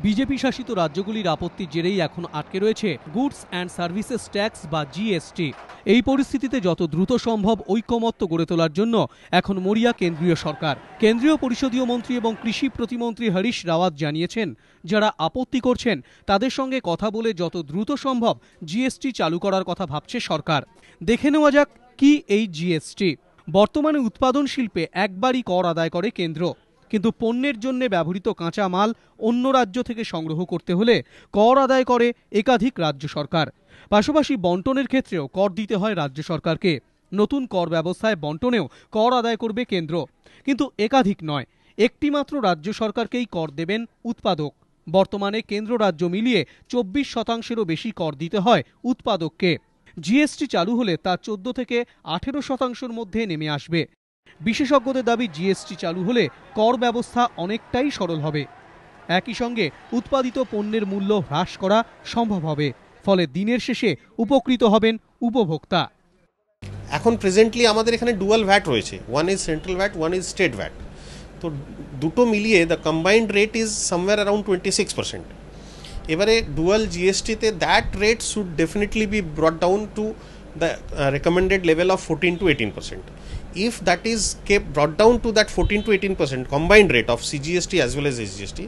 BJP শাসিত রাজ্যগুলির আপত্তির জেরেই এখন আটকে রয়েছে গুডস অ্যান্ড সার্ভিসেস ট্যাক্স বা জিএসটি। এই পরিস্থিতিতে যত দ্রুত সম্ভব ঐকমত্য গড়ে তোলার জন্য এখন মরিয়া কেন্দ্রীয় সরকার। কেন্দ্রীয় পরিষদীয় মন্ত্রী এবং কৃষি প্রতিমন্ত্রী হরিশ রাওয়াত জানিয়েছেন, যারা আপত্তি করছেন তাদের সঙ্গে কথা বলে যত দ্রুত সম্ভব জিএসটি চালু করার কথা ভাবছে সরকার। দেখে নেওয়া যাক কি এই জিএসটি। বর্তমানে উৎপাদন শিল্পে একবারই কর আদায় করে কেন্দ্র, কিন্তু পণ্যের জন্য ব্যবহৃত কাঁচা মাল অন্য রাজ্য থেকে সংগ্রহ করতে হলে কর আদায় করে একাধিক রাজ্য সরকার। পাশাপাশি বণ্টনের ক্ষেত্রেও কর দিতে হয় রাজ্য সরকারকে। নতুন কর ব্যবস্থায় বণ্টনেও কর আদায় করবে কেন্দ্র, কিন্তু একাধিক নয়, একটি মাত্র রাজ্য সরকারকেই কর দেবেন উৎপাদক। বর্তমানে কেন্দ্র রাজ্য মিলিয়ে 24%-এরও বেশি কর দিতে হয় উৎপাদককে। জিএসটি চালু হলে তা 14 থেকে 18%-এর মধ্যে নেমে আসবে। বিশেষজ্ঞদের দাবি, জিএসটি চালু হলে কর ব্যবস্থা অনেকটাই সরল হবে। একই সঙ্গে উৎপাদিত পণ্যের মূল্য হ্রাস করা সম্ভব হবে, ফলে দিনের শেষে উপকৃত হবেন উপভোক্তা। এখন প্রেজেন্টলি আমাদের এখানে ডুয়াল ভ্যাট রয়েছে, one is central VAT, one is state VAT. তো দুটো মিলিয়ে the combined rate is somewhere around 26%। এবারে ডুয়াল জিএসটিতে that rate should definitely be brought down to the recommended level of 14 to 18%. If that is kept brought down to that 14 to 18% combined rate of CGST as well as SGST,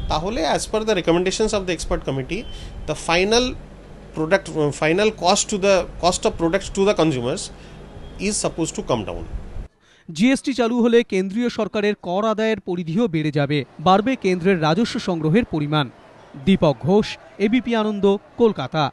tahole as per the recommendations of the expert committee, the final cost of products to the consumers is supposed to come down. GST চালু হলে কেন্দ্রীয় সরকারের কর আদায়ের পরিধিও বেড়ে যাবে, বাড়বে কেন্দ্রের রাজস্ব সংগ্রহের পরিমাণ। দীপক ঘোষ, এবিপি আনন্দ, কলকাতা।